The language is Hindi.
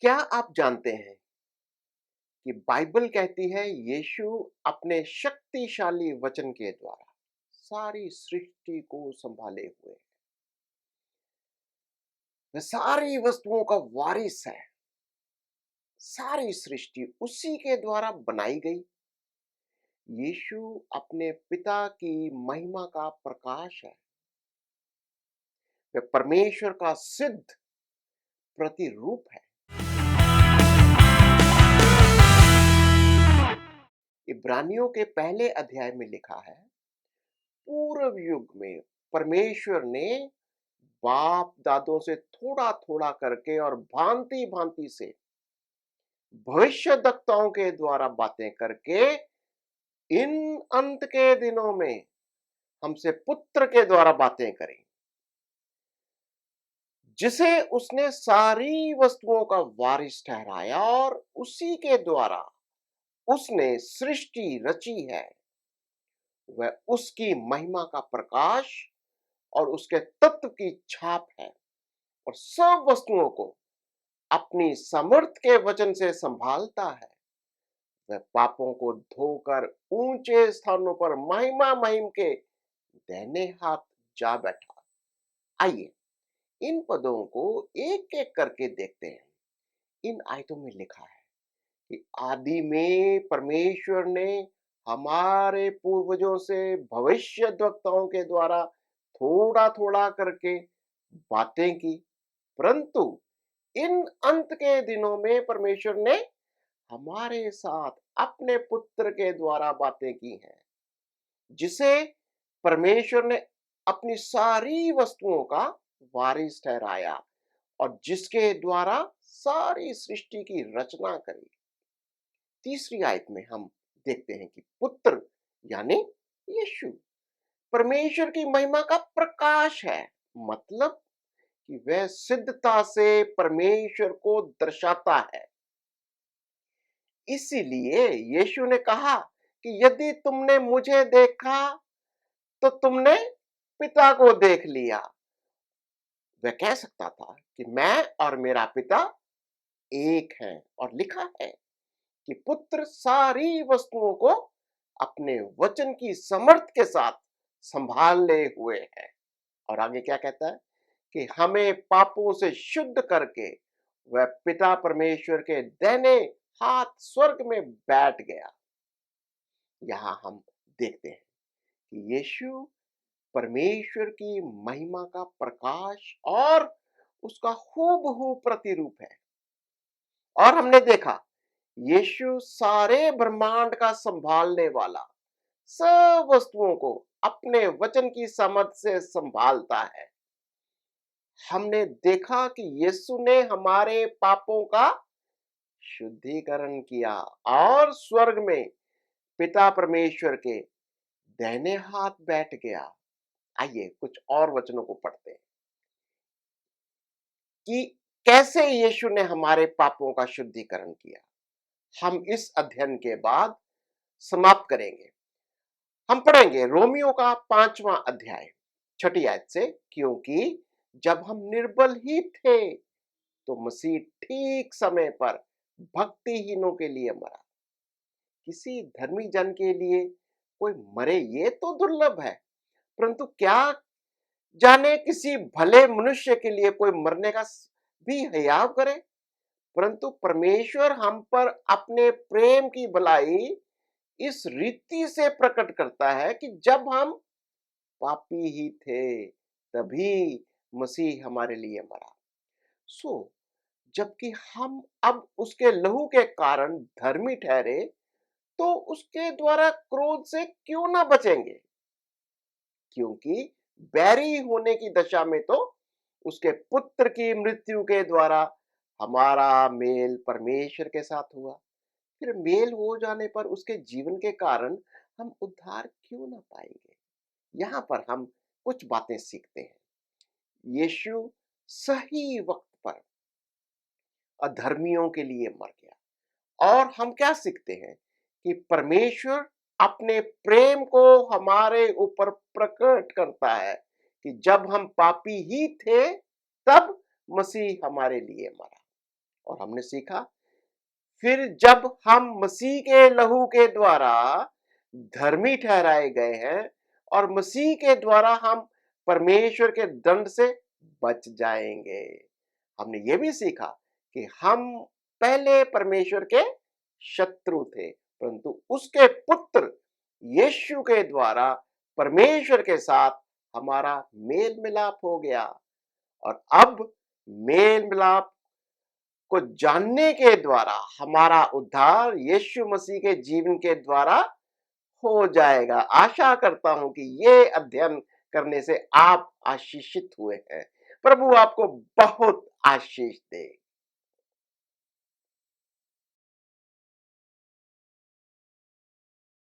क्या आप जानते हैं कि बाइबल कहती है यीशु अपने शक्तिशाली वचन के द्वारा सारी सृष्टि को संभाले हुए है। वह सारी वस्तुओं का वारिस है। सारी सृष्टि उसी के द्वारा बनाई गई। यीशु अपने पिता की महिमा का प्रकाश है। वह परमेश्वर का सिद्ध प्रतिरूप है। इब्रानियों के पहले अध्याय में लिखा है, पूर्व युग में परमेश्वर ने बाप दादों से थोड़ा थोड़ा करके और भांति भांति से भविष्यद्वक्ताओं के द्वारा बातें करके इन अंत के दिनों में हमसे पुत्र के द्वारा बातें करी, जिसे उसने सारी वस्तुओं का वारिस ठहराया और उसी के द्वारा उसने सृष्टि रची है। वह उसकी महिमा का प्रकाश और उसके तत्व की छाप है और सब वस्तुओं को अपनी समर्थ के वचन से संभालता है। वह पापों को धोकर ऊंचे स्थानों पर महिमा महिम के दाहिने हाथ जा बैठा। आइए इन पदों को एक एक करके देखते हैं। इन आयतों में लिखा है कि आदि में परमेश्वर ने हमारे पूर्वजों से भविष्यद्वक्ताओं के द्वारा थोड़ा थोड़ा करके बातें की, परंतु इन अंत के दिनों में परमेश्वर ने हमारे साथ अपने पुत्र के द्वारा बातें की हैं, जिसे परमेश्वर ने अपनी सारी वस्तुओं का वारिस ठहराया और जिसके द्वारा सारी सृष्टि की रचना करी। तीसरी आयत में हम देखते हैं कि पुत्र यानी यीशु परमेश्वर की महिमा का प्रकाश है, मतलब कि वह सिद्धता से परमेश्वर को दर्शाता है। इसीलिए यीशु ने कहा कि यदि तुमने मुझे देखा तो तुमने पिता को देख लिया। वह कह सकता था कि मैं और मेरा पिता एक हैं, और लिखा है कि पुत्र सारी वस्तुओं को अपने वचन की समर्थ के साथ संभाले हुए है। और आगे क्या कहता है कि हमें पापों से शुद्ध करके वह पिता परमेश्वर के दाहिने हाथ स्वर्ग में बैठ गया। यहां हम देखते हैं कि यीशु परमेश्वर की महिमा का प्रकाश और उसका हूबहू प्रतिरूप है। और हमने देखा यीशु सारे ब्रह्मांड का संभालने वाला, सब वस्तुओं को अपने वचन की समझ से संभालता है। हमने देखा कि यीशु ने हमारे पापों का शुद्धिकरण किया और स्वर्ग में पिता परमेश्वर के दाहिने हाथ बैठ गया। आइए कुछ और वचनों को पढ़ते हैं कि कैसे यीशु ने हमारे पापों का शुद्धिकरण किया। हम इस अध्ययन के बाद समाप्त करेंगे। हम पढ़ेंगे रोमियो का 5वां अध्याय 6 आयत से, क्योंकि जब हम निर्बल ही थे तो मसीह ठीक समय पर भक्तिहीनों के लिए मरा। किसी धर्मी जन के लिए कोई मरे ये तो दुर्लभ है, परंतु क्या जाने किसी भले मनुष्य के लिए कोई मरने का भी हयाव करे। परंतु परमेश्वर हम पर अपने प्रेम की भलाई इस रीति से प्रकट करता है कि जब हम पापी ही थे तभी मसीह हमारे लिए मरा। सो जबकि हम अब उसके लहू के कारण धर्मी ठहरे, तो उसके द्वारा क्रोध से क्यों ना बचेंगे, क्योंकि बैरी होने की दशा में तो उसके पुत्र की मृत्यु के द्वारा हमारा मेल परमेश्वर के साथ हुआ। फिर मेल हो जाने पर उसके जीवन के कारण हम उद्धार क्यों ना पाएंगे। यहां पर हम कुछ बातें सीखते हैं। यीशु सही वक्त पर अधर्मियों के लिए मर गया। और हम क्या सीखते हैं कि परमेश्वर अपने प्रेम को हमारे ऊपर प्रकट करता है कि जब हम पापी ही थे तब मसीह हमारे लिए मरा। और हमने सीखा, फिर जब हम मसीह के लहू के द्वारा धर्मी ठहराए गए हैं और मसीह के द्वारा हम परमेश्वर के दंड से बच जाएंगे। हमने ये भी सीखा कि हम पहले परमेश्वर के शत्रु थे, परंतु उसके पुत्र यीशु के द्वारा परमेश्वर के साथ हमारा मेल मिलाप हो गया। और अब मेल मिलाप को जानने के द्वारा हमारा उद्धार यीशु मसीह के जीवन के द्वारा हो जाएगा। आशा करता हूं कि ये अध्ययन करने से आप आशीषित हुए हैं। प्रभु आपको बहुत आशीष दे।